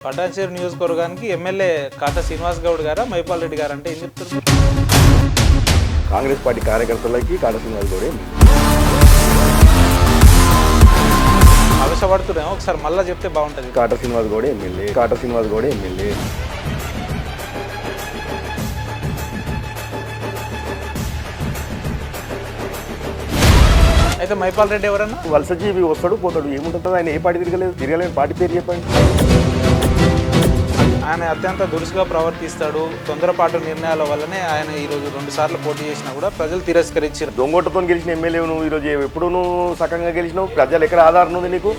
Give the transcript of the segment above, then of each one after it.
పటాన్చేరు నియోజకవర్గానికి ఎమ్మెల్యే కాటా శ్రీనివాస్ గౌడ్ గారా మైపాల్ రెడ్డి గారు అంటే ఏం చెప్తారు? కాంగ్రెస్ పార్టీ కార్యకర్తలకి కాటా శ్రీనివాస్ గౌడే ఆవేశపడుతున్నాం, ఒకసారి మళ్ళీ చెప్తే బాగుంటుంది. కాటా శ్రీనివాస్ గౌడే ఎమ్మెల్యే, కాటా శ్రీనివాస్ గౌడే ఎమ్మెల్యే. అయితే మైపాల్ రెడ్డి ఎవరన్నా వలస జీవి వస్తాడు పోతాడు, ఏముంటుంది ఆయన ఏ పార్టీ తిరగలేని పార్టీ పేరు చెప్పండి. ఆయన అత్యంత దురుసుగా ప్రవర్తిస్తాడు. తొందరపాటు నిర్ణయాల వల్లనే ఆయన ఈరోజు 2 సార్లు పోటీ చేసినా కూడా ప్రజలు తిరస్కరించారు. దొంగోటతో గెలిచిన ఎమ్మెల్యే నువ్వు ఈరోజు ఎప్పుడు నువ్వు సకంగా గెలిచినావు? ప్రజలు ఎక్కడ ఆధారం ఉంది నీకు?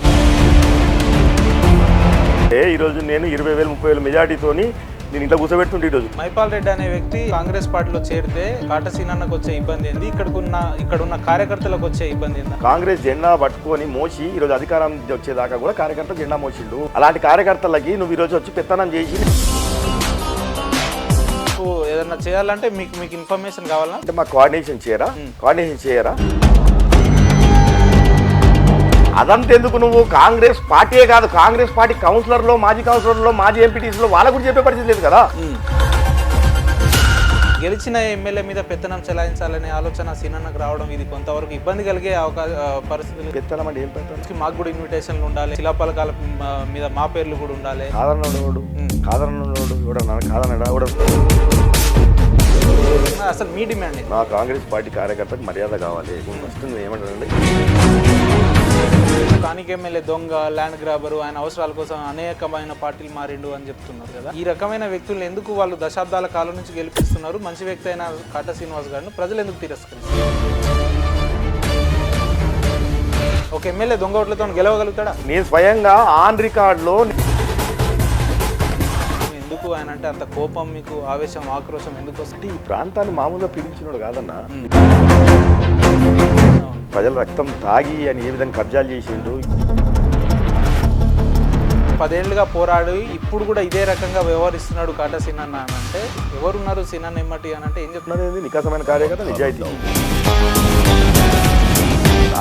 ఈరోజు నేను 20,000 30,000 మెజార్టీతోని నేను ఇంట్లో కూర్చోబెడుతుంటే ఈరోజు మైపాల్ రెడ్డి అనే వ్యక్తి కాంగ్రెస్ పార్టీలో చేరితే కాటా సీనన్నకు వచ్చే ఇబ్బంది ఏంది, ఇక్కడున్న కార్యకర్తలకు వచ్చే ఇబ్బంది ఏంది? కాంగ్రెస్ జెండా పట్టుకొని మోసి ఈరోజు అధికారం వచ్చేదాకా కూడా కార్యకర్తలు జెండా మోసిండు. అలాంటి కార్యకర్తలకి నువ్వు ఈరోజు వచ్చి పెత్తనం చేసి ఏదన్నా చేయాలంటే మీకు ఇన్ఫర్మేషన్ కావాలా అంటే మాకు కోఆర్డినేషన్ చేయరా? అదంతెందుకు నువ్వు కాంగ్రెస్ పార్టీయే కాదు, కాంగ్రెస్ పార్టీ కౌన్సిలర్లో మాజీ ఎంపీటీస్లో వాళ్ళ గురించి చెప్పే పరిస్థితి లేదు కదా. గెలిచిన ఎమ్మెల్యే మీద పెత్తనం చెలాయించాలనే ఆలోచన సీనన్నకు రావడం ఇది కొంతవరకు ఇబ్బంది కలిగే పరిస్థితులు. పెత్తనం అంటే ఏం పెత్తనం? మాకు కూడా ఇన్విటేషన్లు ఉండాలి, శిలాపలకాల మీద మా పేర్లు కూడా ఉండాలి. అసలు మీ డిమాండ్ మా కాంగ్రెస్ పార్టీ కార్యకర్తకు మర్యాద కావాలి. ఫస్ట్ నువ్వు ఏమంటారండి? స్థానిక ఎమ్మెల్యే దొంగ, ల్యాండ్ గ్రాబరు, ఆయన అవసరాల కోసం అనేకమైన పార్టీలు మారిండు అని చెప్తున్నారు కదా. ఈ రకమైన వ్యక్తులను ఎందుకు వాళ్ళు దశాబ్దాల కాలం నుంచి గెలిపిస్తున్నారు? మంచి వ్యక్తి అయిన కాటా శ్రీనివాస్ గారిని ప్రజలు ఎందుకు తిరస్కరిస్తారు? ఒక ఎమ్మెల్యే దొంగ ఓట్లతో గెలవగలుగుతాడా? నేను స్వయంగా ఆన్ రికార్డులో ఎందుకు ఆయన అంటే అంత కోపం, మీకు ఆవేశం, ఆక్రోశం ఎందుకు వస్తుంది? ఈ ప్రాంతాన్ని మామూలుగా పీడించినాడు కాదన్నా. ప్రజల రక్తం తాగి అని ఏ విధంగా కబ్జాలు చేసిండు. 10 ఏళ్లుగా పోరాడు ఇప్పుడు కూడా ఇదే రకంగా వ్యవహరిస్తున్నాడు కాటా సీనన్న అని అంటే ఎవరున్నారు సీనన్న ఎమ్మటి అని అంటే ఏం చెప్తున్నారు? నికాసమైన కార్యకర్త, నిజాయితీ,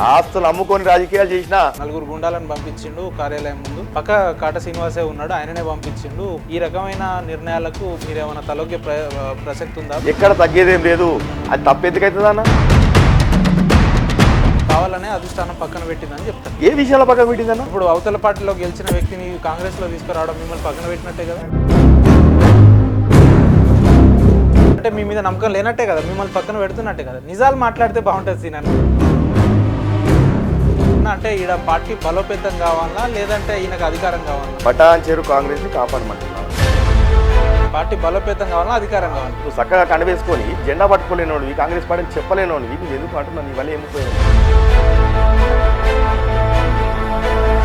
ఆస్తులు అమ్ముకొని రాజకీయాలు చేసిన 4 గుండాలను పంపించిండు కార్యాలయం ముందు. పక్క కాటా శ్రీనివాసే ఉన్నాడు, ఆయననే పంపించిండు. ఈ రకమైన నిర్ణయాలకు మీరేమైనా తలొగ్గే ప్రసక్తి ఉందా? ఎక్కడ తగ్గేదేం లేదు. అది తప్పెందుకైతుందన్న? కావాలనే అధిష్టానం పక్కన పెట్టిందని చెప్తాను. ఏ విషయాల పక్కన పెట్టిందన్న? ఇప్పుడు అవతల పార్టీలో గెలిచిన వ్యక్తిని కాంగ్రెస్ లో తీసుకురావడం మిమ్మల్ని పక్కన పెట్టినట్టే కదా. అంటే మీ మీద నమ్మకం లేనట్టే కదా, మిమ్మల్ని పక్కన పెడుతున్నట్టే కదా. నిజాలు మాట్లాడితే బాగుంటుంది సీనన్న. అంటే ఈడ పార్టీ బలోపేతం కావాలా లేదంటే ఈయనకు అధికారం కావాలా? పటాన్చేరు కాంగ్రెస్ ని కాపాడమంటున్నా. పార్టీ బలోపేతం కావాలా అధికారం కావాలి? నువ్వు చక్కగా కండవేసుకొని జెండా పట్టుకోలేనోడివి, కాంగ్రెస్ పార్టీని చెప్పలేనోడివి, నువ్వు ఎందుకు అంటున్నావు? నీ వల్ల ఏమిపోయావు?